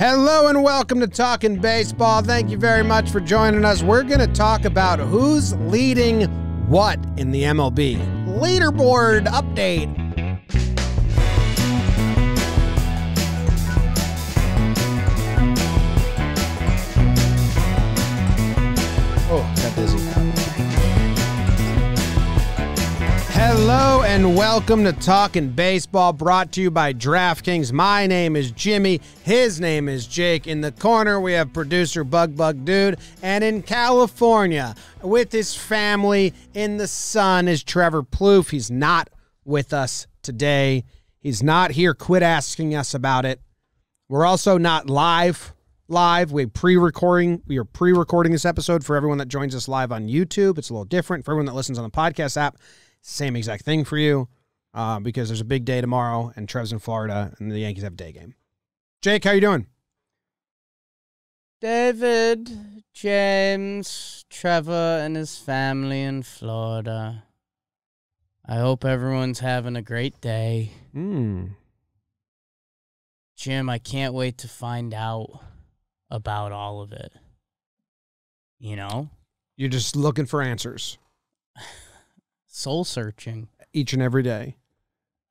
Hello and welcome to Talking Baseball. Thank you very much for joining us. We're going to talk about who's leading what in the MLB. Leaderboard update. Oh, got dizzy. Hello and welcome to Talking Baseball, brought to you by DraftKings. My name is Jimmy. His name is Jake. In the corner, we have producer Bug Dude. And in California, with his family in the sun, is Trevor Plouffe. He's not with us today. He's not here. Quit asking us about it. We're also not live. We are pre-recording this episode for everyone that joins us live on YouTube. It's a little different. For everyone that listens on the podcast app, same exact thing for you, because there's a big day tomorrow, and Trev's in Florida, and the Yankees have a day game. Jake, how you doing? David, James, Trevor, and his family in Florida. I hope everyone's having a great day. Jim, I can't wait to find out about all of it. You know? You're just looking for answers. Soul searching. Each and every day.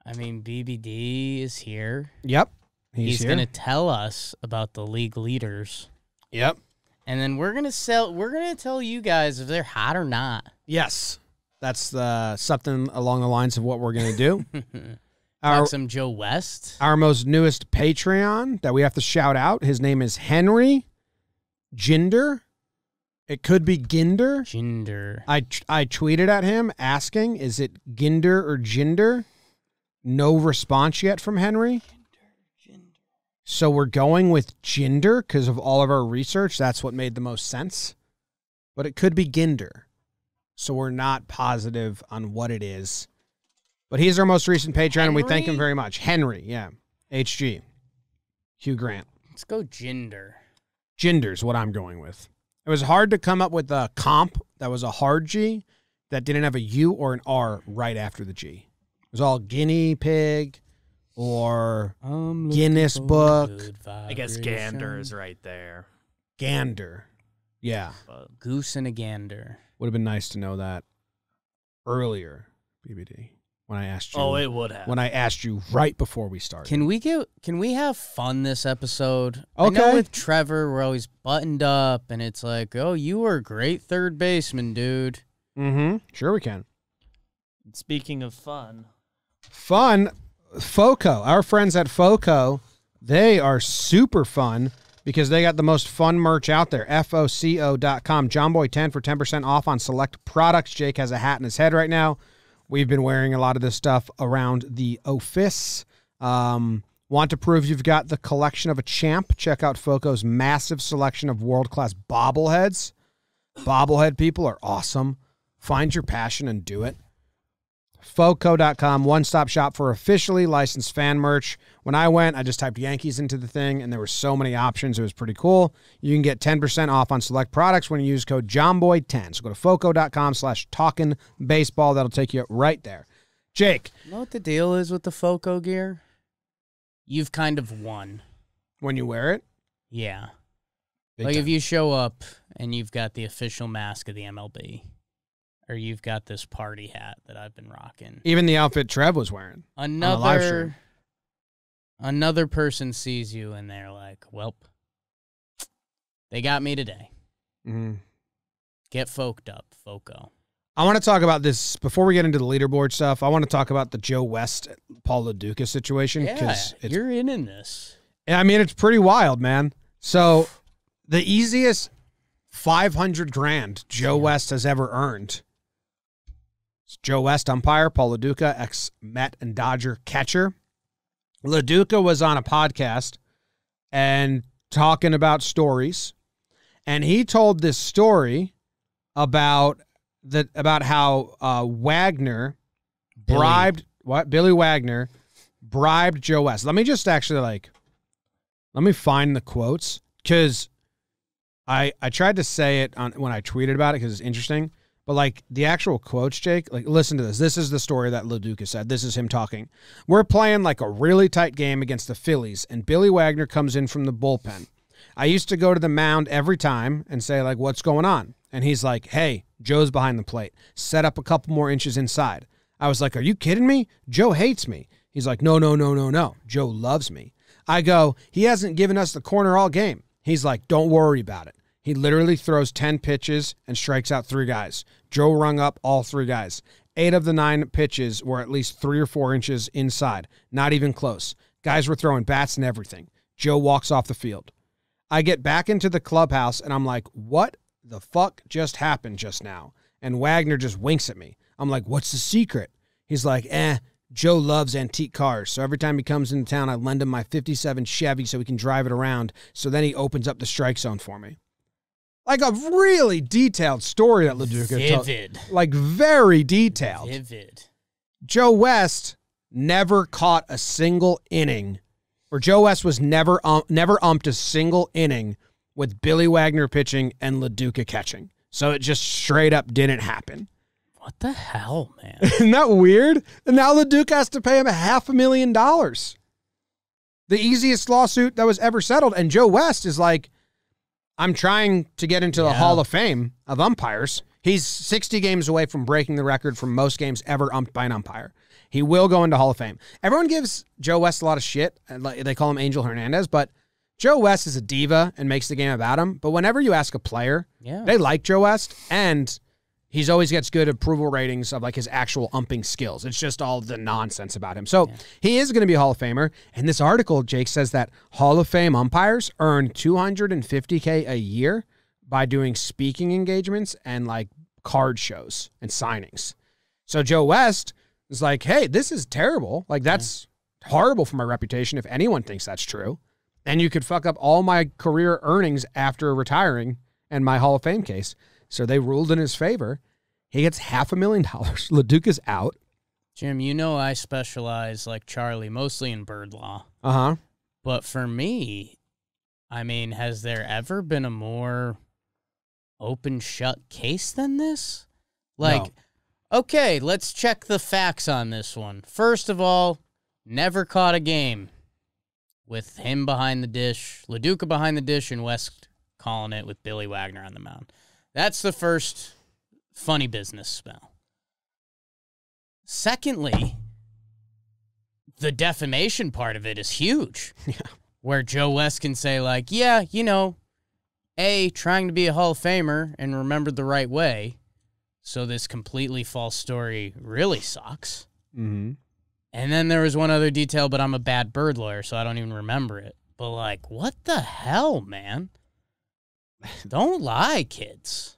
I mean, BBD is here. Yep. He's going to tell us about the league leaders. Yep. And then we're going to tell you guys if they're hot or not. Yes. That's something along the lines of what we're going to do. Some Joe West. Our most newest Patreon that we have to shout out. His name is Henry Ginder. It could be Ginder. Ginder. I tweeted at him asking, is it Ginder or Ginder? No response yet from Henry. Ginder. So we're going with Ginder because of all of our research. That's what made the most sense. But it could be Ginder. So we're not positive on what it is. But he's our most recent Patreon, and we thank him very much. Henry, yeah. HG. Hugh Grant. Let's go Ginder. Ginder's what I'm going with. It was hard to come up with a comp that was a hard G that didn't have a U or an R right after the G. It was all guinea pig or Guinness Book. I guess Gander is right there. Gander. Yeah. Goose and a gander. Would have been nice to know that earlier, BBD, when I asked you. Oh, it would have. When I asked you right before we started. Can we have fun this episode? Okay. I know with Trevor, we're always buttoned up, and it's like, oh, you were a great third baseman, dude. Mm-hmm. Sure we can. Speaking of fun. FOCO. Our friends at FOCO, they are super fun because they got the most fun merch out there. FOCO.com. JohnBoy10 for 10% off on select products. Jake has a hat in his head right now. We've been wearing a lot of this stuff around the office. Want to prove you've got the collection of a champ? Check out FOCO's massive selection of world-class bobbleheads. Bobblehead people are awesome. Find your passion and do it. FOCO.com, one-stop shop for officially licensed fan merch. When I went, I just typed Yankees into the thing, and there were so many options. It was pretty cool. You can get 10% off on select products when you use code JohnBoy10. So go to FOCO.com/talkingbaseball. That'll take you right there. Jake. You know what the deal is with the FOCO gear? You've kind of won. When you wear it? Yeah. Big like time. if you show up and you've got the official mask of the MLB. Or you've got this party hat that I've been rocking. Even the outfit Trev was wearing. Another person sees you and they're like, "Welp, they got me today." Mm-hmm. Get folked up, FOCO. I want to talk about this before we get into the leaderboard stuff. I want to talk about the Joe West, Paul LaDuca situation. Yeah, you're in this. I mean, it's pretty wild, man. So the easiest $500,000 Joe West has ever earned. Joe West, umpire. Paul LaDuca, ex-Met and Dodger catcher. LaDuca was on a podcast and talking about stories, and he told this story about how Wagner bribed Billy Wagner bribed Joe West. Let me just actually let me find the quotes because I tried to say it when I tweeted about it because it's interesting. But, like, the actual quotes, Jake, like, listen to this. This is the story that LaDuca said. This is him talking. We're playing, like, a really tight game against the Phillies, and Billy Wagner comes in from the bullpen. I used to go to the mound every time and say, like, what's going on? And he's like, hey, Joe's behind the plate. Set up a couple more inches inside. I was like, are you kidding me? Joe hates me. He's like, no. Joe loves me. I go, he hasn't given us the corner all game. He's like, don't worry about it. He literally throws 10 pitches and strikes out 3 guys. Joe rung up all 3 guys. 8 of the 9 pitches were at least 3 or 4 inches inside. Not even close. Guys were throwing bats and everything. Joe walks off the field. I get back into the clubhouse, and I'm like, what the fuck just happened just now? And Wagner just winks at me. I'm like, what's the secret? He's like, Joe loves antique cars, so every time he comes into town, I lend him my 57 Chevy so he can drive it around, so then he opens up the strike zone for me. Like a really detailed story that LaDuca told. Vivid. Like very detailed. Vivid. Joe West never caught a single inning, or Joe West was never umped a single inning with Billy Wagner pitching and LaDuca catching. So it just straight up didn't happen. What the hell, man? Isn't that weird? And now LaDuca has to pay him $500,000. The easiest lawsuit that was ever settled. And Joe West is like, I'm trying to get into the Hall of Fame of umpires. He's 60 games away from breaking the record for most games ever umped by an umpire. He will go into Hall of Fame. Everyone gives Joe West a lot of shit. They call him Angel Hernandez, but Joe West is a diva and makes the game about him. But whenever you ask a player, they like Joe West, and he's always gets good approval ratings of like his actual umping skills. It's just all the nonsense about him. So he is going to be a Hall of Famer. And this article, Jake, says that Hall of Fame umpires earn $250K a year by doing speaking engagements and like card shows and signings. So Joe West is like, hey, this is terrible. Like that's horrible for my reputation if anyone thinks that's true. And you could fuck up all my career earnings after retiring and my Hall of Fame case. So they ruled in his favor. He gets $500,000. LaDuca's out. Jim, you know I specialize, like Charlie, mostly in bird law. Uh-huh. But for me, I mean, has there ever been a more open shut case than this? Like, okay, let's check the facts on this one. First of all, never caught a game with him behind the dish, LaDuca behind the dish, and West calling it with Billy Wagner on the mound. That's the first funny business spell. Secondly, the defamation part of it is huge. Yeah. Where Joe West can say, like, yeah, you know, A, trying to be a Hall of Famer and remembered the right way, so this completely false story really sucks. Mm-hmm. And then there was one other detail, but I'm a bad bird lawyer, so I don't even remember it. But, like, what the hell, man? Don't lie, kids.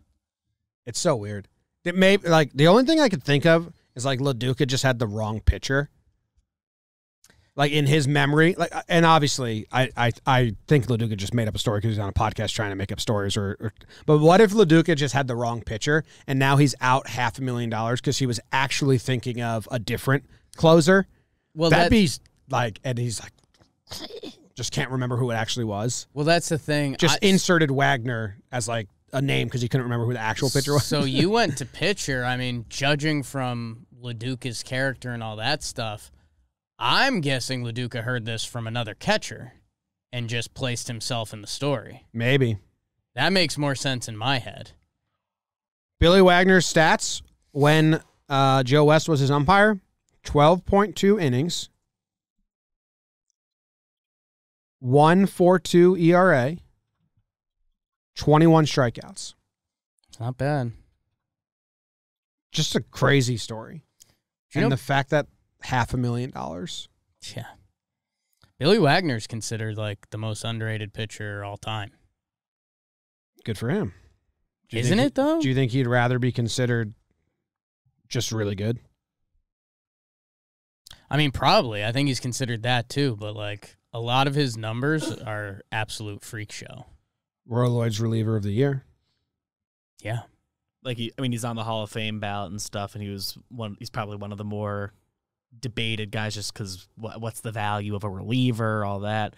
It's so weird. It may like the only thing I could think of is like LaDuca just had the wrong pitcher. Like in his memory, like, and obviously I think LaDuca just made up a story because he's on a podcast trying to make up stories. But what if LaDuca just had the wrong pitcher and now he's out $500,000 because he was actually thinking of a different closer? Well, that'd be like, and he's like, just can't remember who it actually was. Well, that's the thing. Just inserted Wagner as like a name because he couldn't remember who the actual pitcher was. So you went to pitcher. I mean, judging from LaDuca's character and all that stuff, I'm guessing LaDuca heard this from another catcher and just placed himself in the story. Maybe. That makes more sense in my head. Billy Wagner's stats when Joe West was his umpire, 12.2 innings, 1.42 ERA, 21 strikeouts. It's not bad. Just a crazy story. And the fact that $500,000. Yeah. Billy Wagner's considered like the most underrated pitcher all time. Good for him. Isn't it, though? Do you think he'd rather be considered just really good? I mean, probably. I think he's considered that, too. But, like, a lot of his numbers are absolute freak show. Roy Lloyd's reliever of the year. Yeah. Like, he's on the Hall of Fame ballot and stuff, and he's probably one of the more debated guys just because what's the value of a reliever, all that.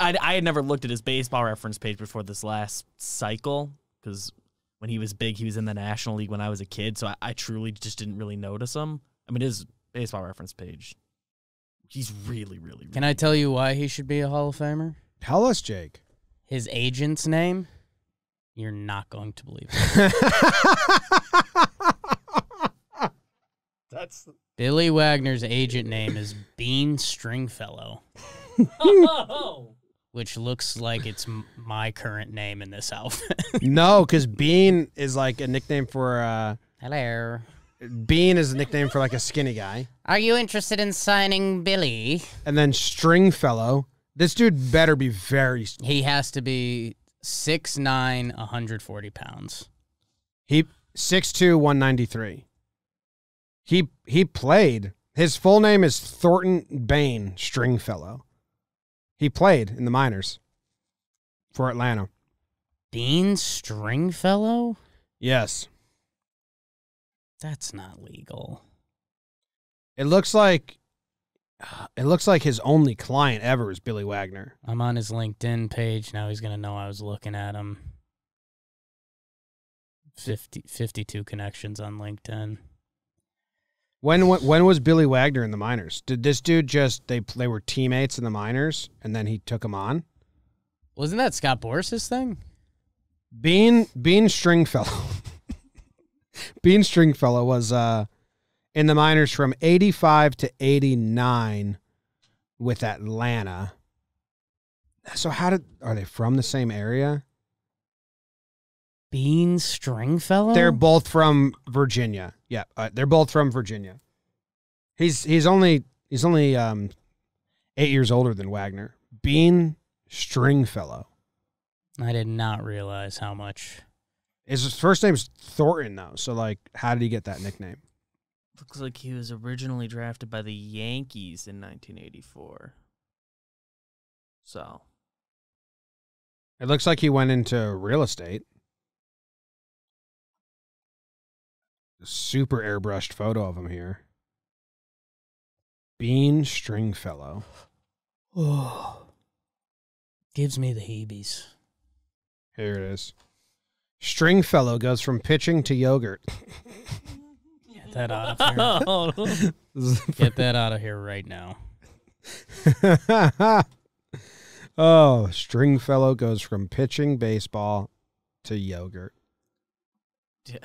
I had never looked at his baseball reference page before this last cycle because when he was big, he was in the National League when I was a kid, so I truly just didn't really notice him. I mean, his Baseball Reference page, he's really, really, really Can I tell you why he should be a Hall of Famer? Tell us, Jake. His agent's name, you're not going to believe it. That's Billy Wagner's agent name is Bean Stringfellow, which looks like it's my current name in this outfit. no, because Bean is like a nickname for Hello. Bean is a nickname for like a skinny guy. Are you interested in signing Billy? And then Stringfellow. This dude better be very. He has to be 6'9", 140 pounds. He 6'2", 193. He played. His full name is Thornton Bain Stringfellow. He played in the minors for Atlanta. Bean Stringfellow? Yes. That's not legal. It looks like his only client ever is Billy Wagner. I'm on his LinkedIn page. Now he's going to know I was looking at him. 52 connections on LinkedIn. When was Billy Wagner in the minors? Did this dude just they were teammates in the minors and then he took him on? Wasn't that Scott Boris's thing? Bean Stringfellow. Bean Stringfellow was in the minors from 85 to 89 with Atlanta. So are they from the same area? Bean Stringfellow? They're both from Virginia. Yeah, they're both from Virginia. He's only 8 years older than Wagner. Bean Stringfellow. I did not realize how much. His first name's Thornton though. So like, how did he get that nickname? Looks like he was originally drafted by the Yankees in 1984. So. It looks like he went into real estate. Super airbrushed photo of him here. Bean Stringfellow. Oh, gives me the heebies. Here it is. Stringfellow goes from pitching to yogurt. Get that out of here. Get that out of here right now. Oh, Stringfellow goes from pitching baseball to yogurt. Yeah.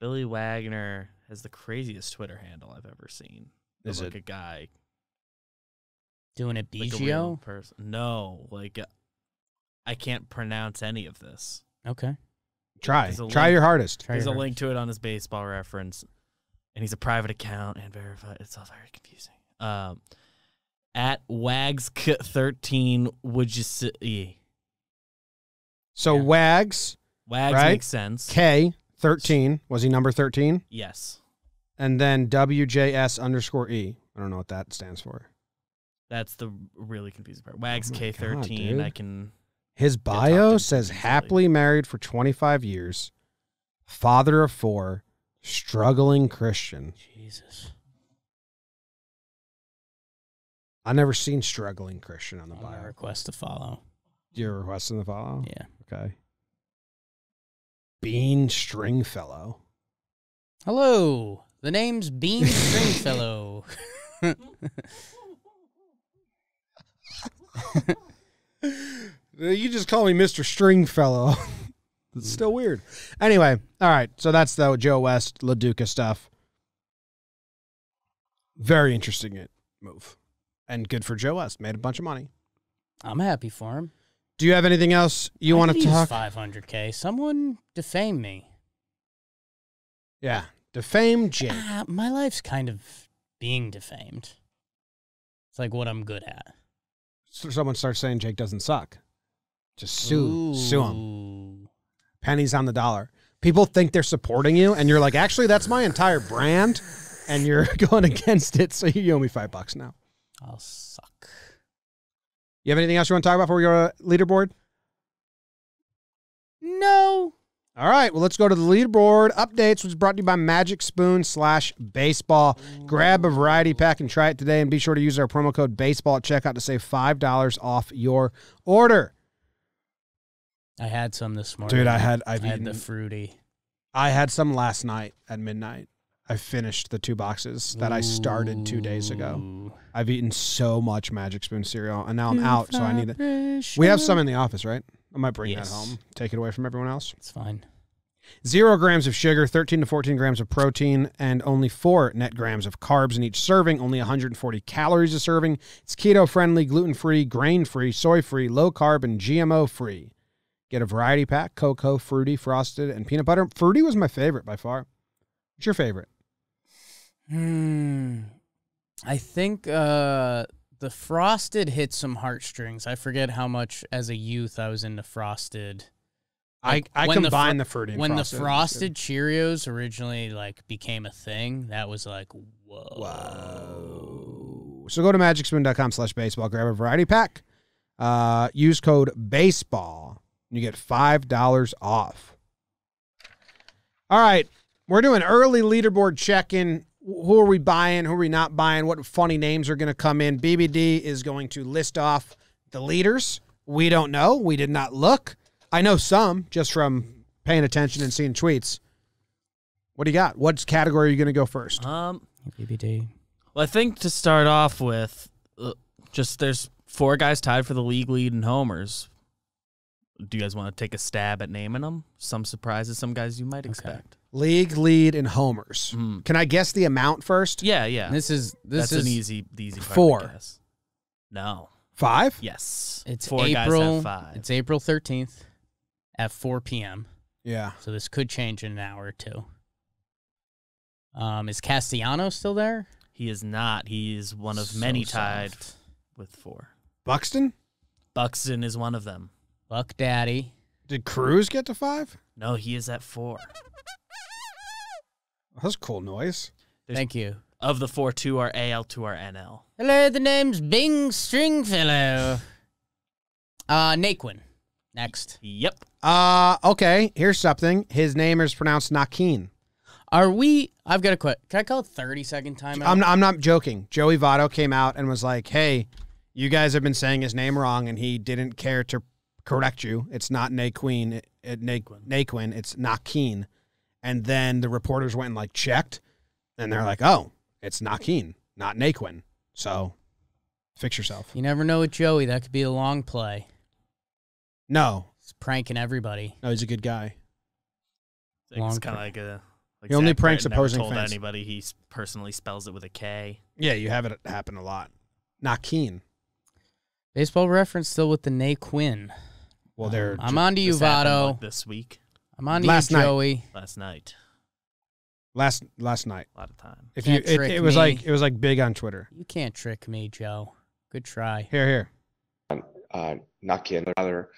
Billy Wagner has the craziest Twitter handle I've ever seen. Is like it a guy doing it like a Biggio? real person? No, like I can't pronounce any of this. Okay. Try link. your hardest. There's a link to it on his Baseball Reference, and he's a private account and verified. It's all very confusing. At Wags13, would you see? So Yeah. Wags Wags right? makes sense. K13. Was he number 13? Yes. And then WJS_E. I don't know what that stands for. That's the really confusing part. Wags Oh my K13. God, dude. I can. His talk bio to says easily. happily married for 25 years, father of 4, struggling Christian. Jesus. I've never seen struggling Christian on the On my bio. request to follow. You're requesting the follow? Yeah. Okay. Bean Stringfellow. Hello. The name's Bean Stringfellow. You just call me Mr. Stringfellow. It's still weird. Anyway, all right. So that's the Joe West, LaDuca stuff. Very interesting move. And good for Joe West. Made a bunch of money. I'm happy for him. Do you have anything else you want to talk? $500K. Someone defame me. Yeah. Defame Jake. My life's kind of being defamed. It's like what I'm good at. So someone starts saying Jake doesn't suck. Just sue him. Ooh. Pennies on the dollar. People think they're supporting you, and you're like, actually, that's my entire brand, and you're going against it, so you owe me $5 now. I'll suck. You have anything else you want to talk about before we go to leaderboard? No. All right, well, let's go to the leaderboard updates, which is brought to you by Magic Spoon /baseball. Grab a variety pack and try it today, and be sure to use our promo code baseball at checkout to save $5 off your order. I had some this morning. Dude, I've I had eaten. the fruity. I had some last night at midnight. I finished the 2 boxes that I started 2 days ago. Ooh. I've eaten so much Magic Spoon cereal, and now I'm out, so I need it. We have some in the office, right? I might bring that home. Take it away from everyone else. It's fine. 0 grams of sugar, 13 to 14 grams of protein, and only 4 net grams of carbs in each serving, only 140 calories a serving. It's keto-friendly, gluten-free, grain-free, soy-free, low-carb, and GMO-free. Get a variety pack, cocoa, fruity, frosted, and peanut butter. Fruity was my favorite by far. What's your favorite? I think the frosted hit some heartstrings. I forget how much as a youth I was into frosted. I when combine the fruity and when frosted. the frosted Cheerios originally like became a thing, that was like whoa. Whoa. So go to magicspoon.com/baseball, grab a variety pack. Use code BASEBALL, and you get $5 off. All right, we're doing early leaderboard check-in. Who are we buying? Who are we not buying? What funny names are going to come in? BBD is going to list off the leaders. We don't know. We did not look. I know some just from paying attention and seeing tweets. What do you got? What category are you going to go first? BBD. Well, I think to start off with, there's 4 guys tied for the league lead in homers. Do you guys want to take a stab at naming them? Some surprises, some guys you might expect. League lead in homers. Can I guess the amount first? Yeah. This is an easy part 4. to guess. No. 5? Yes. It's 4 guys April. have 5. It's April 13th at 4 p.m. Yeah. So this could change in an hour or two. Is Castellanos still there? He is not. He is one of many tied with 4. Buxton? Buxton is one of them. Buck Daddy. Did Cruz get to 5? No, he is at 4. That's cool noise. Thank you. Of the 4, 2 are AL, 2 are NL. Hello, the name's Bing Stringfellow. Naquin. Next. Yep. Okay, here's something. His name is pronounced Nakin. I've got a question. Can I call it 30-second timeout? I'm not joking. Joey Votto came out and was like, hey, you guys have been saying his name wrong, and he didn't care to correct you. It's not Naquin, it's Nakin. And then the reporters went and like checked, and they're like, oh, it's Nakin, not Naquin. So fix yourself. You never know with Joey. That could be a long play. No. He's pranking everybody. No, he's a good guy. It's kind of like a... He only Zach pranks Britton opposing never told fans. anybody he personally spells it with a K. Yeah, you have it happen a lot. Nakin. Baseball reference still with the Naquin. Well, they're... I'm on to you, This happened, Votto. this week. I'm on to Last you, night. Joey. Last night. Last night. A lot of time. If Can't you, trick it was me. like it was like big on Twitter. You can't trick me, Joe. Good try. Here. Nakin, rather,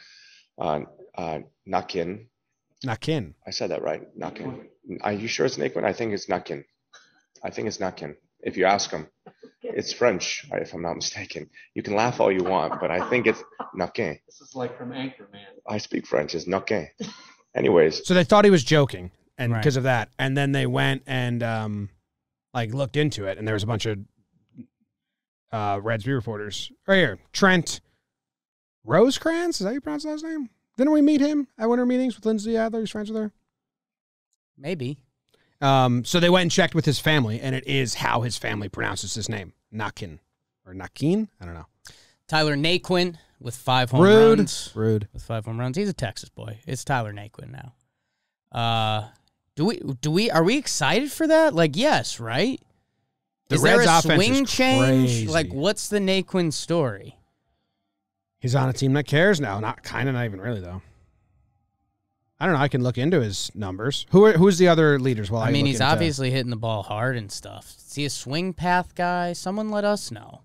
Nakin. Nakin. I said that right. Nakin. Are you sure it's Nakin? I think it's Nakin. If you ask him, it's French, if I'm not mistaken. You can laugh all you want, but I think it's Nakin. This is like from Anchorman. I speak French. It's Nakin. Anyways, So they thought he was joking, and Right. because of that, and then they went and looked into it, and there was a bunch of Reds beat reporters right here. Trent Rosecrans, is that how you pronounce his last name? Didn't we meet him at winter meetings with Lindsay Adler? He's friends with her. Maybe. So they went and checked with his family, and it is how his family pronounces his name, Nakin or Nakin. I don't know. Tyler Naquin with 5 home Rude. runs. Rude. With 5 home runs. He's a Texas boy. It's Tyler Naquin now. Are we excited for that? Like, yes, right? The Is there Reds' a offense swing is change? crazy. Like, what's the Naquin story? He's on a team that cares now. Not even really though. I don't know. I can look into his numbers. Who's the other leaders? Well, I mean, look he's into- obviously hitting the ball hard and stuff. Is he a swing path guy? Someone let us know.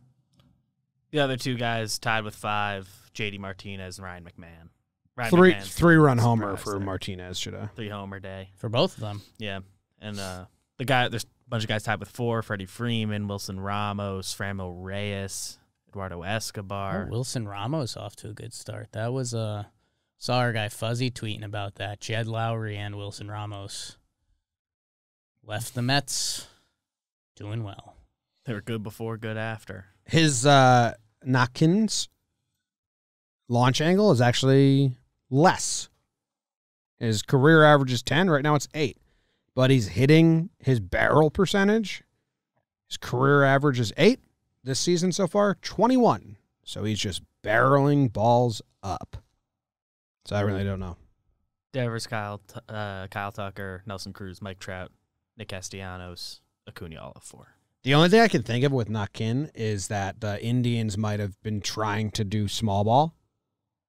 The other 2 guys tied with 5, JD Martinez and Ryan McMahon. Ryan three McMahon's three-run the homer surprise for there. Martinez. Should have. 3-homer day. For both of them. Yeah. And there's a bunch of guys tied with 4, Freddie Freeman, Wilson Ramos, Franmil Reyes, Eduardo Escobar. Oh, Wilson Ramos off to a good start. That was saw our guy Fuzzy tweeting about that. Jed Lowry and Wilson Ramos left the Mets doing well. They were good before, good after. His Nakin's launch angle is actually less. His career average is 10. Right now it's 8. But he's hitting his barrel percentage. His career average is 8. This season so far, 21. So he's just barreling balls up. So I really don't know. Devers, Kyle Tucker, Nelson Cruz, Mike Trout, Nick Castellanos, Acuna, all of 4. The only thing I can think of with Nakin is that the Indians might have been trying to do small ball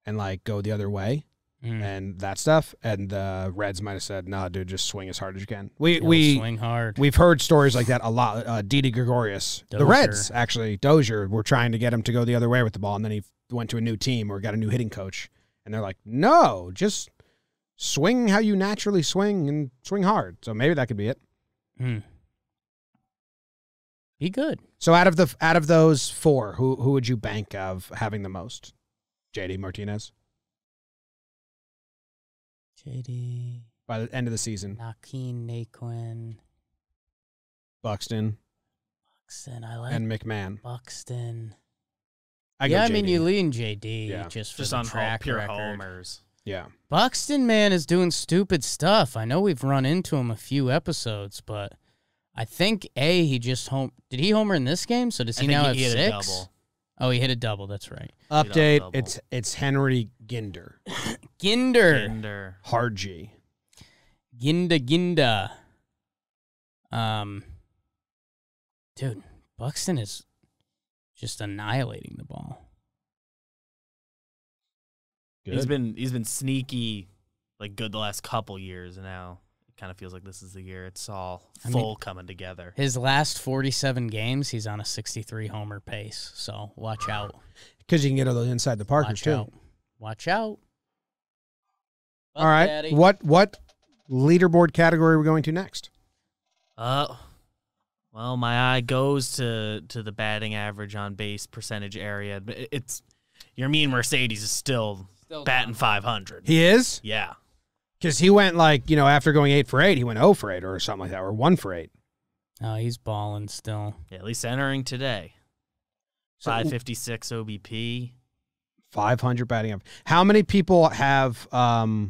and like go the other way and that stuff. And the Reds might have said, "No, dude, just swing as hard as you can." We swing hard. We've heard stories like that a lot. Didi Gregorius, the Reds actually, Dozier were trying to get him to go the other way with the ball, and then he went to a new team or got a new hitting coach, and they're like, "No, just swing how you naturally swing and swing hard." So maybe that could be it. Be good. So out of those 4, who would you bank of having the most? JD Martinez JD by the end of the season. Nakin, Naquin, Buxton, I like and McMahon. Buxton. I mean, you lean JD just for the on track pure record. homers. Yeah. Buxton, man, is doing stupid stuff. I know we've run into him a few episodes, but I think he just did he homer in this game? So does he now have 6? Hit a double. Oh, he hit a double. That's right. Update. It's Henry Ginder. Ginder. Hard G. Ginda. Dude, Buxton is just annihilating the ball. Good. He's been sneaky, like good the last couple years, and now it kind of feels like this is the year it's all coming together. His last 47 games, he's on a 63 homer pace. So watch out. Because you can get all those inside the Parkers too. Watch out. All right. Daddy. What leaderboard category are we going to next? Well, my eye goes to the batting average on base percentage area, but it's your mean Mercedes is still batting 500. He is? Yeah. Because he went after going 8 for 8, he went 0 for 8 or something like that, or 1 for 8. Oh, he's balling still. Yeah, at least entering today. So, 556 OBP. 500 batting average. How many people have a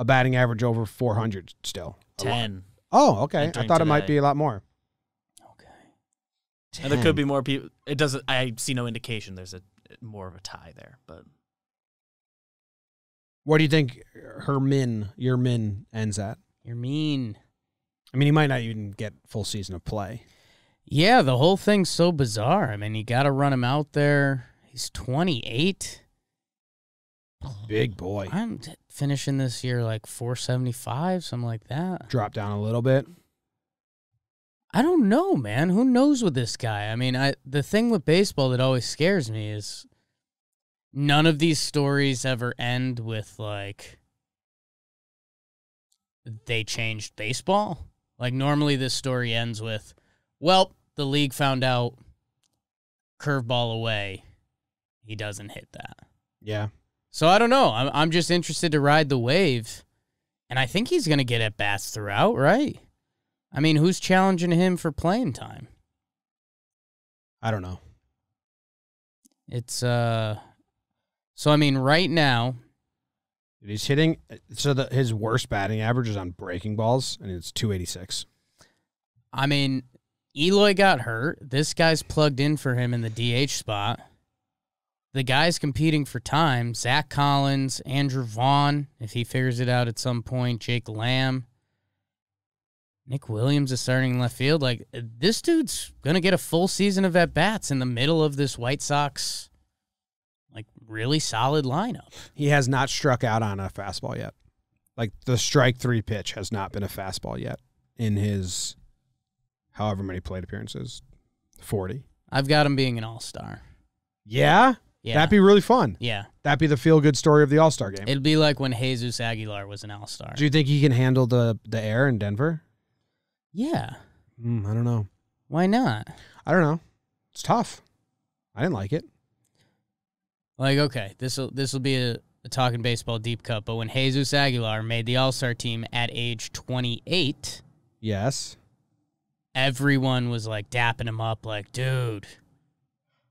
batting average over 400 still? 10. Oh, okay. Entering I thought it might today. be a lot more. Okay. 10. And there could be more people. It doesn't. I see no indication there's more of a tie there, but. What do you think your min ends at? You're mean. I mean, he might not even get full season of play. Yeah, the whole thing's so bizarre. I mean, you got to run him out there. He's 28. Big boy. I'm finishing this year like 475, something like that. Drop down a little bit. I don't know, man. Who knows with this guy? I mean, the thing with baseball that always scares me is none of these stories ever end with, like, they changed baseball. Like, normally this story ends with, well, the league found out curveball away. He doesn't hit that. Yeah. So I don't know. I'm just interested to ride the wave. And I think he's going to get at bats throughout, right? I mean, who's challenging him for playing time? I don't know. It's, so I mean, right now, he's hitting, so his worst batting average is on breaking balls, and it's 286. I mean, Eloy got hurt. This guy's plugged in for him in the DH spot. The guys competing for time, Zach Collins, Andrew Vaughn, if he figures it out at some point, Jake Lamb. Nick Williams is starting in left field. Like, this dude's going to get a full season of at-bats in the middle of this White Sox, like, really solid lineup. He has not struck out on a fastball yet. Like, the strike 3 pitch has not been a fastball yet in his however many plate appearances. 40. I've got him being an all-star. Yeah? Yeah. That'd be really fun. Yeah. That'd be the feel-good story of the All-Star game. It'd be like when Jesus Aguilar was an all-star. Do you think he can handle the air in Denver? Yeah. I don't know. Why not? I don't know. It's tough. I didn't like it. Like, okay, this will be a Talking Baseball deep cut, but when Jesus Aguilar made the All-Star team at age 28, yes, everyone was like dapping him up, like, dude,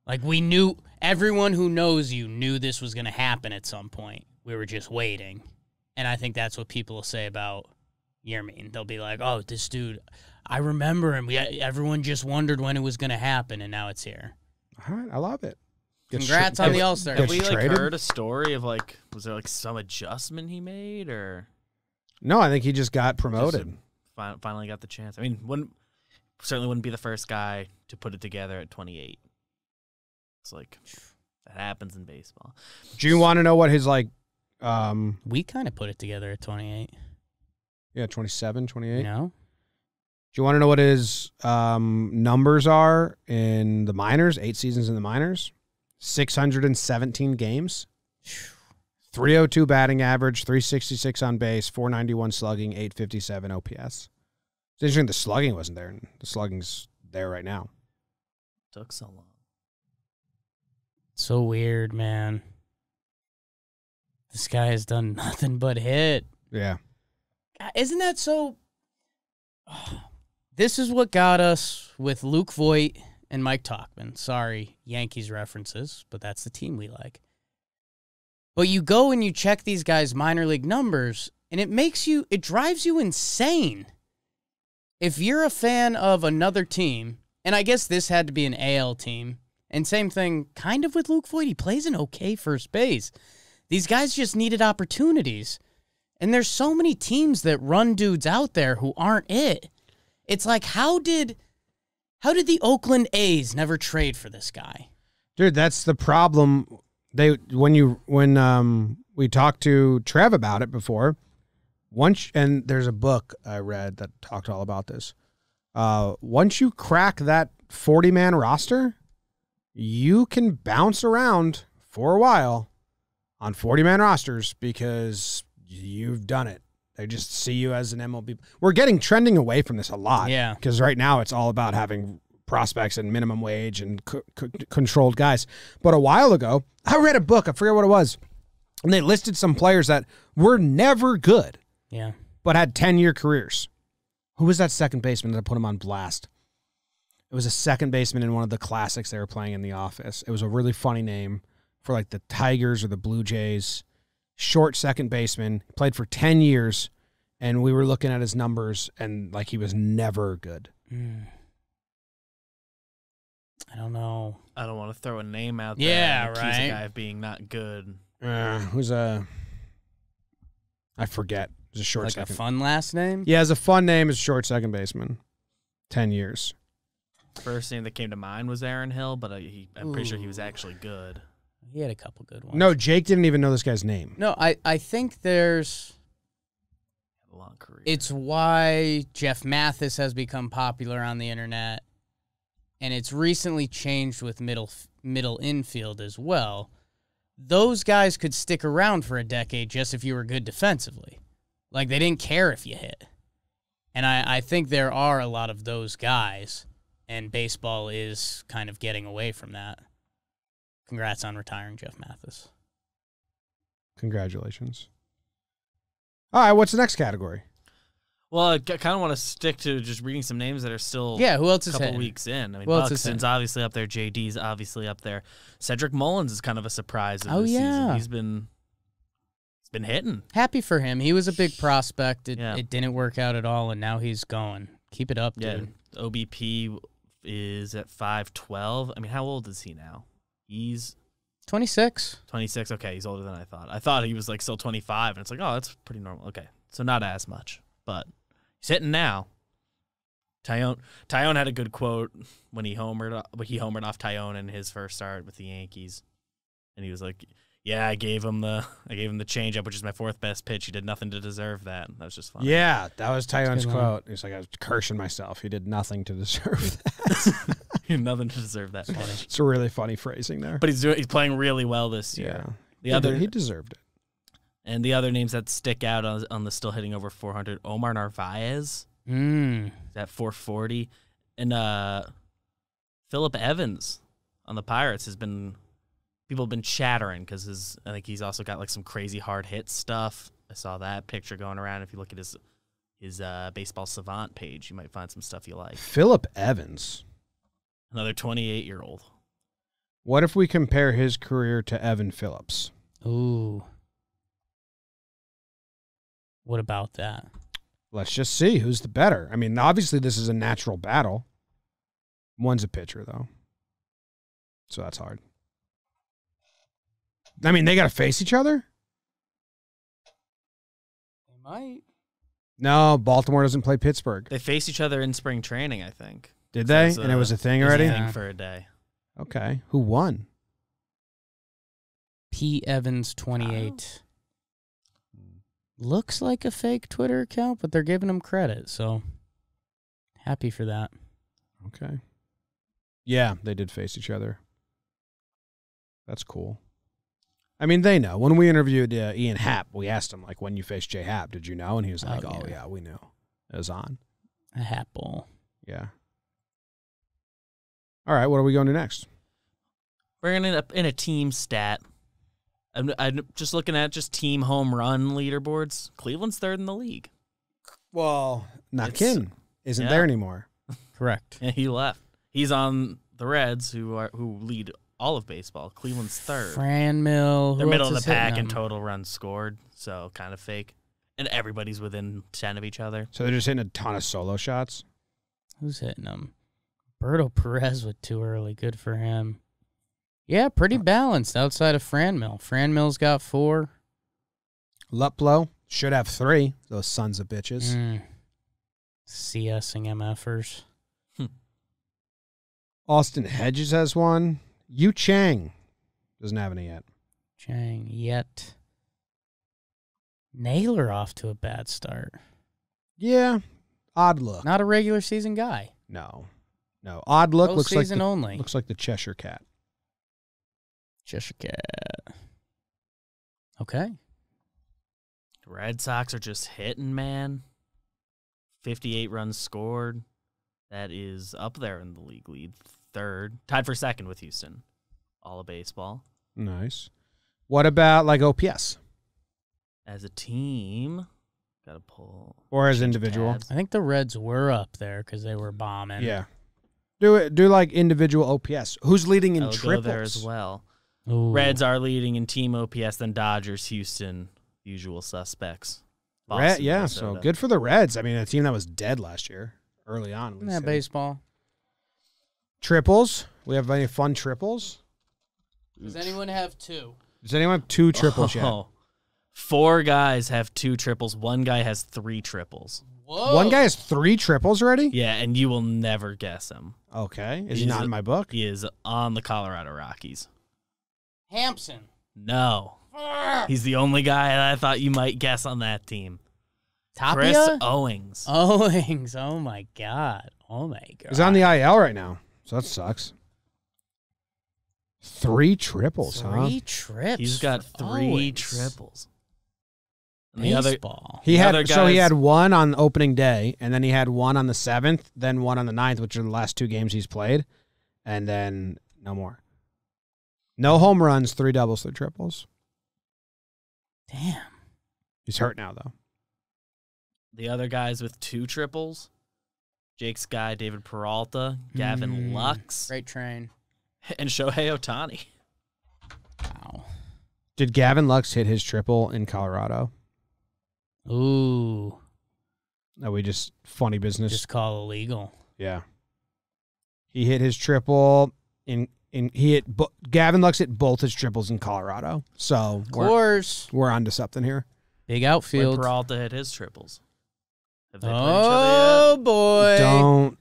like, we knew, everyone who knows you knew this was going to happen at some point. we were just waiting. And I think that's what people will say about Yermin. They'll be like, oh, this dude, I remember him. Everyone just wondered when it was going to happen, and now it's here. All right, I love it. Congrats on the All-Star. Have we traded? heard a story of was there some adjustment he made, or No, I think he just got promoted. finally got the chance? I mean, certainly wouldn't be the first guy to put it together at 28. It's that happens in baseball. Do you want to know what his We kind of put it together at 28. Yeah, 27, 28. You know? Do you want to know what his numbers are in the minors? 8 seasons in the minors, 617 games, 302 batting average, 366 on base, 491 slugging, 857 OPS. It's interesting the slugging wasn't there, and the slugging's there right now. Took so long. So weird, man. This guy has done nothing but hit. Yeah. God, isn't that so? This is what got us with Luke Voit and Mike Tauchman. Sorry, Yankees references, but that's the team we like. But you go and you check these guys' minor league numbers, and it drives you insane. If you're a fan of another team, and I guess this had to be an AL team, and same thing kind of with Luke Voit. He plays an okay first base. These guys just needed opportunities. And there's so many teams that run dudes out there who aren't it. It's like, how did the Oakland A's never trade for this guy? Dude, that's the problem. When we talked to Trev about it before, and there's a book I read that talked all about this. Once you crack that 40-man roster, you can bounce around for a while on 40-man rosters because you've done it. They just see you as an MLB. We're trending away from this a lot. Yeah. Because right now it's all about having prospects and minimum wage and controlled guys. But a while ago, I read a book. I forget what it was. And they listed some players that were never good. Yeah. But had 10-year careers. Who was that second baseman that put him on blast? It was a second baseman in one of the classics they were playing in The Office. It was a really funny name for the Tigers or the Blue Jays. Short second baseman, played for 10 years, and we were looking at his numbers, and he was never good. I don't know. I don't want to throw a name out there. Yeah, and accuse a guy of being not good. I forget. It was a short second. A fun last name? Yeah, it's a fun name. It's short second baseman. 10 years. First name that came to mind was Aaron Hill, but I'm pretty sure he was actually good. He had a couple good ones. No, Jake didn't even know this guy's name. No, I think there's A long career. It's why Jeff Mathis has become popular on the internet, and it's recently changed with middle infield as well. Those guys could stick around for a decade just if you were good defensively. They didn't care if you hit. And I think there are a lot of those guys, and baseball is kind of getting away from that. Congrats on retiring Jeff Mathis. Congratulations. All right, what's the next category? Well, I kind of want to stick to just reading some names that are still who else is a couple hitting? weeks in. I mean, Who else is Buxton's obviously up there. JD's obviously up there. Cedric Mullins is kind of a surprise of this yeah. season. He's been hitting. Happy for him. He was a big prospect. It Yeah. didn't work out at all, and now he's going. Keep it up, Yeah, dude. OBP is at 512. I mean, how old is he now? He's 26. 26. Okay, he's older than I thought. I thought he was still 25, and it's oh, that's pretty normal. Okay, so not as much, but he's hitting now. Tyone had a good quote when he homered off Tyone in his first start with the Yankees, and he was like, "Yeah, I gave him the changeup, which is my fourth best pitch. He did nothing to deserve that." That was just fun. Yeah, that was Tyone's good one. quote. He's like, I was cursing myself. He did nothing to deserve that. He had nothing to deserve that pitch. It's a really funny phrasing there. But he's playing really well this year. Yeah. He deserved it. And the other names that stick out on the still hitting over 400, Omar Narvaez at 440, and Phillip Evans on the Pirates people have been chattering because I think he's also got some crazy hard hit stuff. I saw that picture going around. If you look at his Baseball Savant page, you might find some stuff you like. Phillip Evans. Another 28-year-old. What if we compare his career to Evan Phillips? Ooh. What about that? Let's just see who's the better. I mean, obviously this is a natural battle. One's a pitcher, though. So that's hard. I mean, they got to face each other? They might. No, Baltimore doesn't play Pittsburgh. They face each other in spring training, I think. Did they? So And it was a thing it's already? a thing for a day. Okay. Who won? P. Evans 28. Looks like a fake Twitter account, but they're giving him credit, so happy for that. Okay. Yeah, they did face each other. That's cool. I mean, they know. When we interviewed Ian Happ, we asked him, like, when you faced Jay Happ, did you know? And he was like, oh yeah, we knew. It was on. A hat ball. Yeah. All right, what are we going to next? Bringing it up in a team stat. I'm just looking at just team home run leaderboards. Cleveland's third in the league. Well, Nakin isn't yeah. there anymore. Correct. Yeah, he left. He's on the Reds, who lead all of baseball. Cleveland's third. Franmil. They're who middle else of the is hitting pack in them? total runs scored, so kind of fake. And everybody's within 10 of each other. So they're just hitting a ton of solo shots. Who's hitting them? Berto Perez with too early. Good for him. Yeah, pretty balanced outside of Franmil. Franmil's got 4. Luplow should have 3. Those sons of bitches. CSing MFers. Austin Hedges has 1. Yu Chang doesn't have any yet. Chang yet. Naylor off to a bad start. Yeah. Odd look. Not a regular season guy. No. Odd look. Looks like Postseason only. looks like the Cheshire Cat. Cheshire Cat. Okay. The Red Sox are just hitting, man. 58 runs scored. That is up there in the league lead. Third. Tied for second with Houston. All of baseball. Nice. What about like OPS? As a team, got to pull. Or as change individual? tabs. I think the Reds were up there because they were bombing. Yeah. Do like individual OPS. Who's leading in I'll triples? go there as well. Ooh. Reds are leading in team OPS, then Dodgers, Houston, usual suspects. Boston, Yeah, Minnesota. so good for the Reds. I mean, a team that was dead last year, early on. Isn't that baseball? Triples. We have any fun triples? Does anyone have 2? Does anyone have 2 triples yet? Oh, 4 guys have 2 triples. 1 guy has 3 triples. Whoa. One guy has 3 triples already? Yeah, and you will never guess him. Okay. Is he He's not in my book? He is on the Colorado Rockies. Hampson. No. He's the only guy that I thought you might guess on that team. Chris Tapia? Owings. Owings. Oh, my God. Oh, my God. He's on the IL right now, so that sucks. 3 triples, 3 trips. He's got for 3 Owings. triples. And the other, Baseball. He other had so he guys- had 1 on opening day, and then he had 1 on the 7th, then 1 on the 9th, which are the last 2 games he's played, and then no more. No home runs, 3 doubles, 3 triples. Damn. He's hurt now though. the other guys with 2 triples, Jake's guy, David Peralta, Gavin Lux, Great train. and Shohei Ohtani. Wow. Did Gavin Lux hit his triple in Colorado? Ooh. No, we just funny business. Just call illegal. Yeah. He hit his triple Gavin Lux hit both his triples in Colorado. So Of course. we're onto something here. Big When outfield. Peralta hit his triples. Have they played Oh, boy.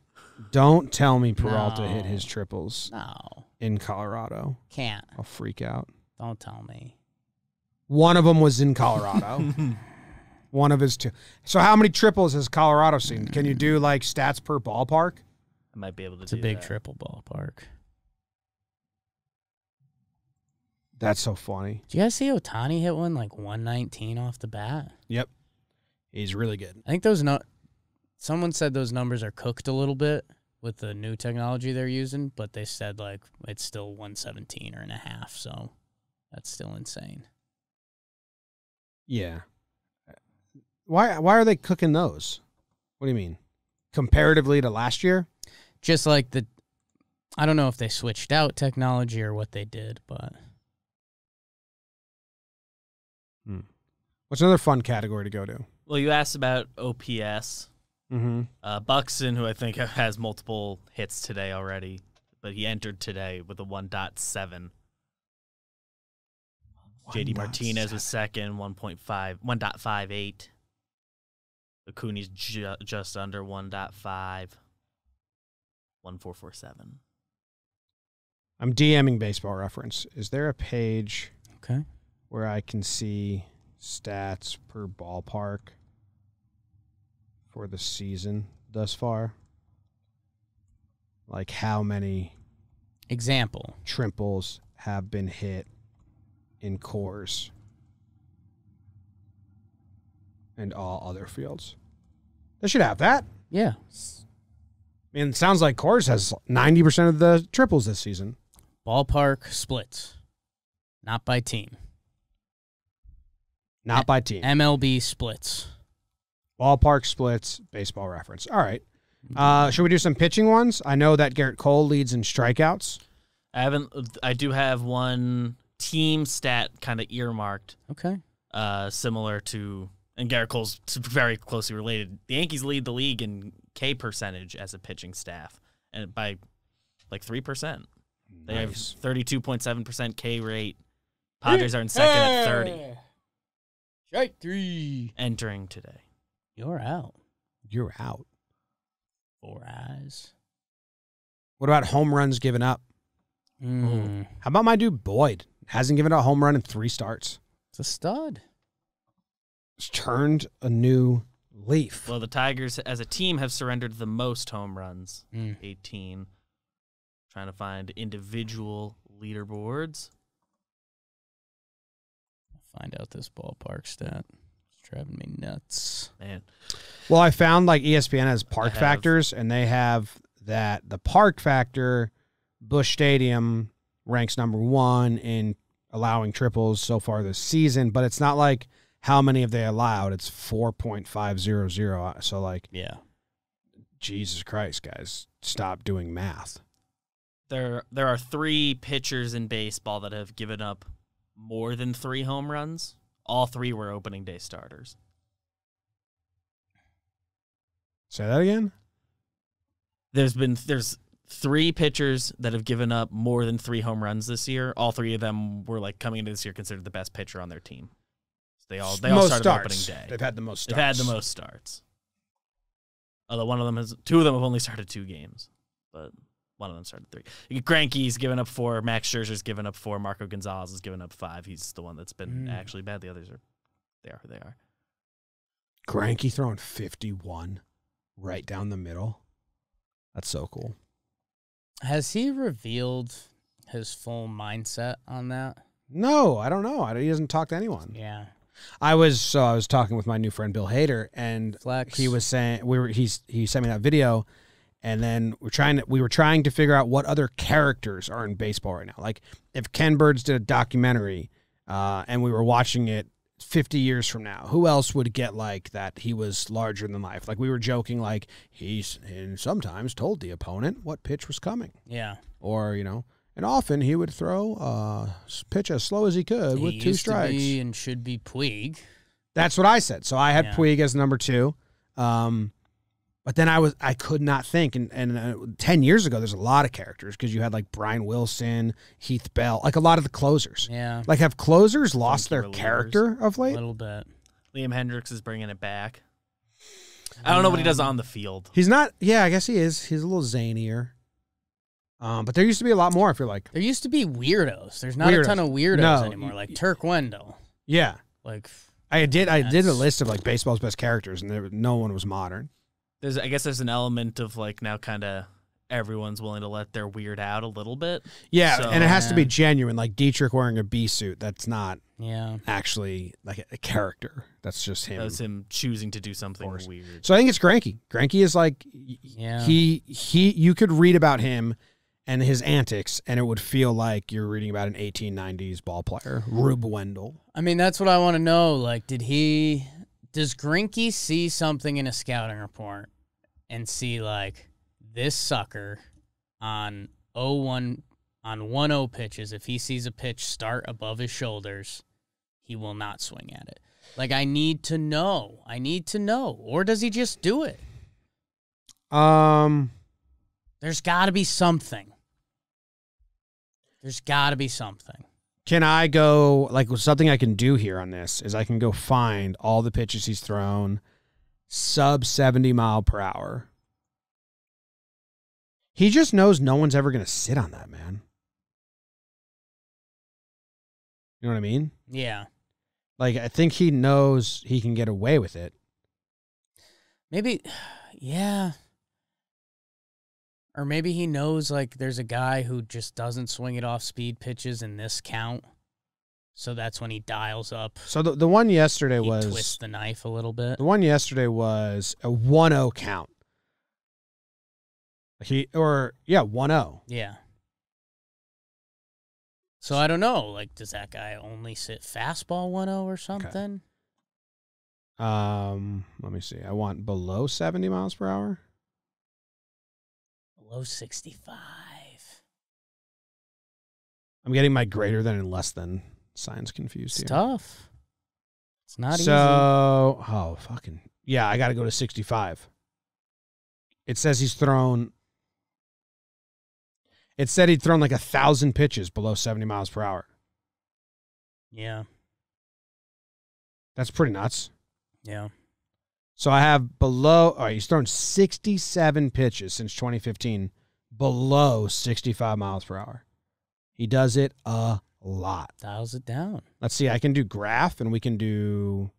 Don't tell me Peralta No. hit his triples No. in Colorado. Can't. I'll freak out. Don't tell me. One of them was in Colorado. One of his 2. So how many triples has Colorado seen? Can you do like stats per ballpark? I might be able to It's do a big that. triple ballpark. That's so funny. Did you guys see Ohtani hit one like 119 off the bat? Yep. He's really good. I think someone said those numbers are cooked a little bit with the new technology they're using, but they said like it's still 117 or and a half, so that's still insane. Yeah. Why are they cooking those? What do you mean? Comparatively to last year? Just like I don't know if they switched out technology or what they did, but What's another fun category to go to? Well, you asked about OPS. Mm-hmm. Buxton, who I think has multiple hits today already, but he entered today with a 1.7. JD Martinez was second, 1.58. Acuna's just under 1.5. 1447. I'm DMing Baseball Reference. Is there a page Okay. where I can see stats per ballpark for the season thus far? Like how many Example. triples have been hit in Coors and all other fields? They should have that. Yeah. I mean, it sounds like Coors has 90% of the triples this season. Ballpark splits. Not by team. Not by team. MLB splits. Ballpark splits, Baseball Reference. All right. Should we do some pitching ones? I know that Garrett Cole leads in strikeouts. I do have one team stat kind of earmarked, Okay. similar to, and Garrett Cole's very closely related. The Yankees lead the league in K percentage as a pitching staff, and by like 3%. They have 32.7% K rate. Padres are in second at 30. Strike 3. Entering today. You're out. You're out. 4 eyes. What about home runs given up? Mm. How about my dude Boyd? Hasn't given a home run in 3 starts. It's a stud. It's turned a new leaf. Well, the Tigers as a team have surrendered the most home runs, 18. Trying to find individual leaderboards. Find out this ballpark stat. It's driving me nuts. Man. Well, I found like ESPN has park I have. factors, and they have that the park factor, Busch Stadium ranks number 1 in allowing triples so far this season, but it's not like how many have they allowed. It's 4.500. So like, Yeah. Jesus Christ, guys, stop doing math. There are 3 pitchers in baseball that have given up more than 3 home runs. All 3 were opening day starters. Say that again? There's 3 pitchers that have given up more than 3 home runs this year. All 3 of them were like coming into this year considered the best pitcher on their team. So they all started opening day. They've had the most starts. They've had the most starts. Although 2 of them have only started 2 games, but one of them started 3. Greinke's given up 4. Max Scherzer's given up 4. Marco Gonzalez has given up 5. He's the one that's been actually bad. The others they are who they are. Greinke throwing 51 right down the middle. That's so cool. Has he revealed his full mindset on that? No, I don't know. He doesn't talk to anyone. Yeah. I was talking with my new friend Bill Hader, and Flex. he was saying he sent me that video, and then we were trying to figure out what other characters are in baseball right now. Like if Ken Burns did a documentary, and we were watching it 50 years from now, who else would get like that? He was larger than life. Like we were joking, like he's sometimes told the opponent what pitch was coming. Yeah. Or and often he would throw pitch as slow as he could with 2 strikes. To be and should be Puig. That's what I said. So I had Puig as number 2. But then I could not think. And 10 years ago, there's a lot of characters because you had like Brian Wilson, Heath Bell, like a lot of the closers. Yeah. Like have closers lost their relievers. character of A late? little bit. Liam Hendricks is bringing it back. I don't know what he does on the field. He's not. Yeah, I guess he is. He's a little zanier. But there used to be a lot more, I feel like. There used to be weirdos. There's not a ton of weirdos anymore. Like Turk Wendell. Yeah. Like I did a list of like baseball's best characters, and no one was modern. I guess there's an element of like now kind of everyone's willing to let their weird out a little bit. Yeah, So- and it has to be genuine. Like Dietrich wearing a bee suit. That's not yeah. actually like a character. That's just him. That was him choosing to do something course. weird. So I think it's Greinke. Greinke is like Yeah. he you could read about him and his antics, and it would feel like you're reading about an 1890s ball player, Rube Wendell. I mean, that's what I want to know. Like, does Greinke see something in a scouting report and see like this sucker on 1-0 pitches? If he sees a pitch start above his shoulders, he will not swing at it. Like, I need to know. Or does he just do it? There's got to be something. Can I go, like, something I can do here on this is I can go find all the pitches he's thrown sub 70 mile per hour. He just knows no one's ever going to sit on that, man. You know what I mean? Yeah. Like, I think he knows he can get away with it. Maybe, yeah. Or maybe he knows, like, there's a guy who just doesn't swing it off speed pitches in this count. So that's when he dials up. So the one yesterday he was... twists the knife a little bit. The one yesterday was a 1-0 count. 1-0. Yeah. So I don't know. Like, does that guy only sit fastball 1-0 or something? Okay. Let me see. I want below 70 miles per hour. Below 65. I'm getting my greater than and less than signs confused here. It's tough. It's not easy. So, yeah, I got to go to 65. It says he's thrown... It said he'd thrown like 1,000 pitches below 70 miles per hour. Yeah. That's pretty nuts. Yeah. So I have below, all right, he's thrown 67 pitches since 2015 below 65 miles per hour. He does it a lot. Dials it down. Let's see, I can do graph and we can do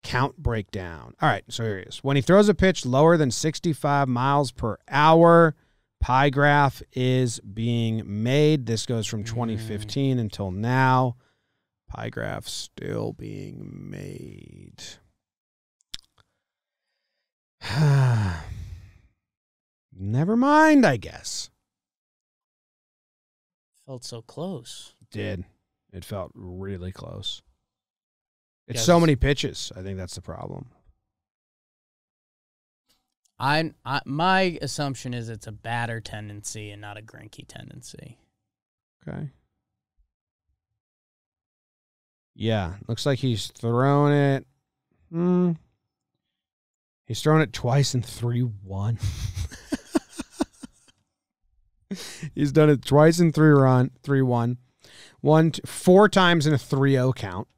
count breakdown. All right, so here he is. When he throws a pitch lower than 65 miles per hour, pie graph is being made. This goes from 2015 until now. Pie graph still being made. Never mind, I guess. Felt so close. It felt really close. It's so many pitches. I think that's the problem. My assumption is it's a batter tendency and not a Greinke tendency. Okay. Yeah, looks like he's thrown it. He's thrown it twice in 3-1. He's done it twice in 3-1. 4 times in a 3-0 count.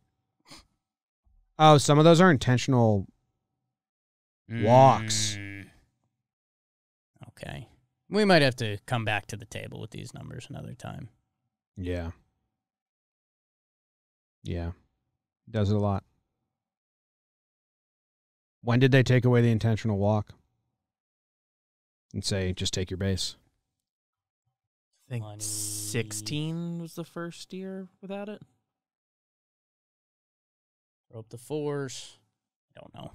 Oh, some of those are intentional walks. Okay. We might have to come back to the table with these numbers another time. Yeah. Yeah. Does it a lot. When did they take away the intentional walk? And say, just take your base? I think 16 was the first year without it. Throw up the 4s. I don't know.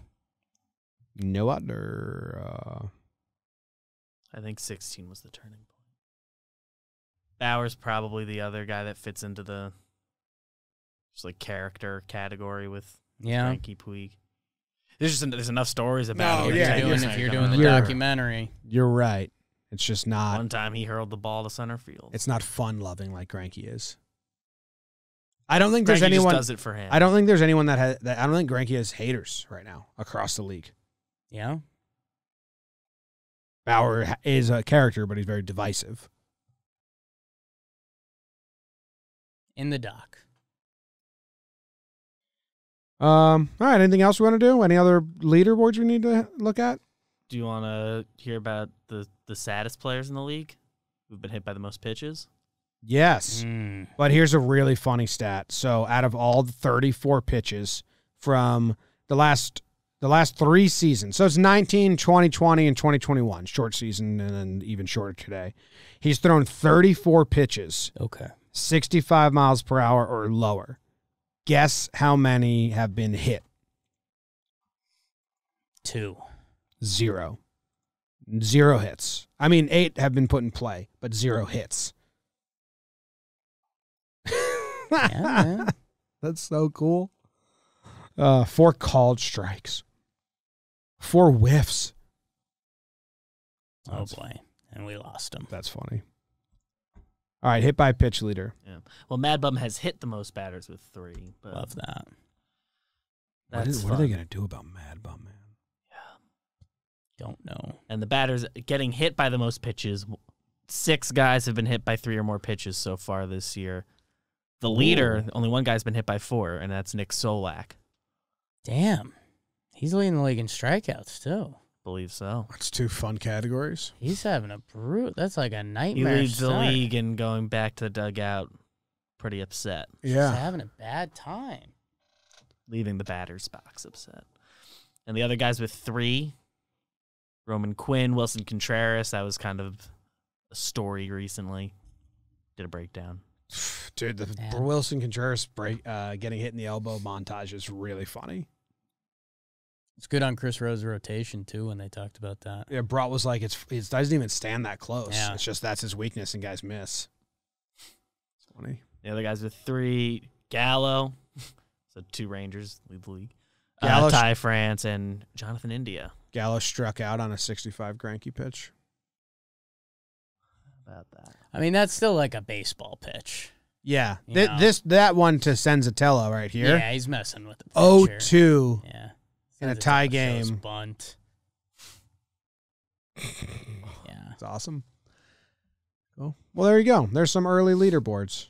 No other. I think 16 was the turning point. Bauer's probably the other guy that fits into the just like character category with Greinke, Puig. There's enough stories about him. If you're doing the documentary. You're right. It's just not. One time he hurled the ball to center field. It's not fun-loving like Greinke is. I don't think there's Greinke anyone. just does it for him. I don't think there's anyone that has. I don't think Greinke has haters right now across the league. Yeah. Bauer is a character, but he's very divisive. In the doc. All right. Anything else we want to do? Any other leaderboards we need to look at? Do you want to hear about the saddest players in the league who've been hit by the most pitches? Yes. But here's a really funny stat. So out of all the 34 pitches from the last 3 seasons, so it's 19, 2020, and 2021, short season, and then even shorter today, he's thrown 34 pitches. Okay. 65 miles per hour or lower. Guess how many have been hit? 2. 0. 0 hits. I mean, 8 have been put in play, but 0 hits. Yeah, man. That's so cool. 4 called strikes. 4 whiffs. Oh, boy. And we lost him. That's funny. All right, hit by pitch leader. Yeah. Well, Mad Bum has hit the most batters with 3. But Love that. What are they going to do about Mad Bum, man? Don't know. And the batters getting hit by the most pitches. 6 guys have been hit by 3 or more pitches so far this year. The leader, only one guy's been hit by 4, and that's Nick Solak. Damn. He's leading the league in strikeouts, too. Believe so. That's 2 fun categories. He's having a That's like a He nightmare. leads the start. league in going back to the dugout pretty upset. He's Yeah. having a bad time. Leaving the batter's box upset. And the other guys with 3, Roman Quinn, Wilson Contreras. That was kind of a story recently. Did a breakdown. Dude, the Yeah. Wilson Contreras getting hit in the elbow montage is really funny. It's good on Chris Rose's rotation, too, when they talked about that. Yeah, Brought was like, it doesn't even stand that close. Yeah. It's just that's his weakness, and guys miss. It's funny. The other guys with 3, Gallo. So 2 Rangers lead the league. Gallo- Ty France and Jonathan India. Gallo struck out on a 65 Greinke pitch. How about that? I mean, that's still like a baseball pitch. Yeah, You know. that one to Senzatello right here. Yeah, he's messing with the pitcher. 0-2 Yeah. in a tie Senzatello shows game. Bunt. Yeah. It's awesome. Cool. Well, there you go. There's some early leaderboards.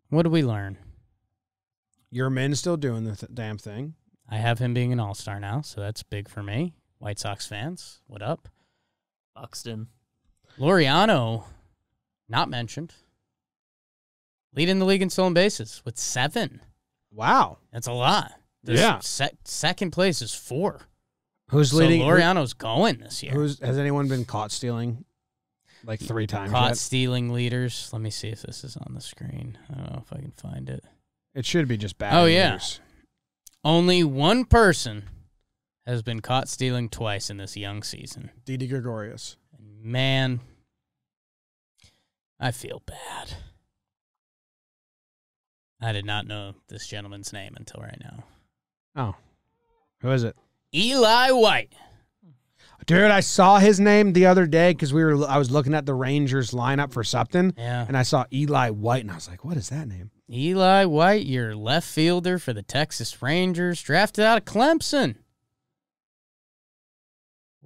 What did we learn? Your men's still doing the damn thing. I have him being an all-star now, so that's big for me. White Sox fans, what up? Buxton. Laureano, not mentioned. Leading the league in stolen bases with 7. Wow. That's a lot. Yeah. Second place is 4. Who's So leading? Laureano's going this year. Has anyone been caught stealing like 3 times Caught yet? stealing leaders. Let me see if this is on the screen. I don't know if I can find it. It should be just bad. Oh, yeah. Only one person has been caught stealing twice in this young season. Didi Gregorius. And man, I feel bad. I did not know this gentleman's name until right now. Oh. Who is it? Eli White. Dude, I saw his name the other day because I was looking at the Rangers lineup for something, Yeah. and I saw Eli White, and I was like, what is that name? Eli White, your left fielder for the Texas Rangers, drafted out of Clemson.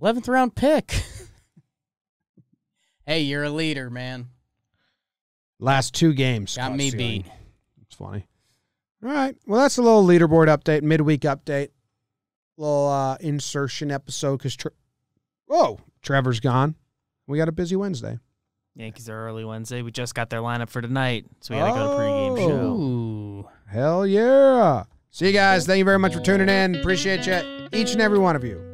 11th round pick. Hey, you're a leader, man. Last 2 games. Got caught me stealing. beat. It's funny. All right. Well, that's a little leaderboard update, midweek update. Little insertion episode because Trevor's gone. We got a busy Wednesday. Yankees are early Wednesday. We just got their lineup for tonight, so we got to go to pregame show. Ooh. Hell yeah. See you guys. Thank you very much for tuning in. Appreciate you, each and every one of you.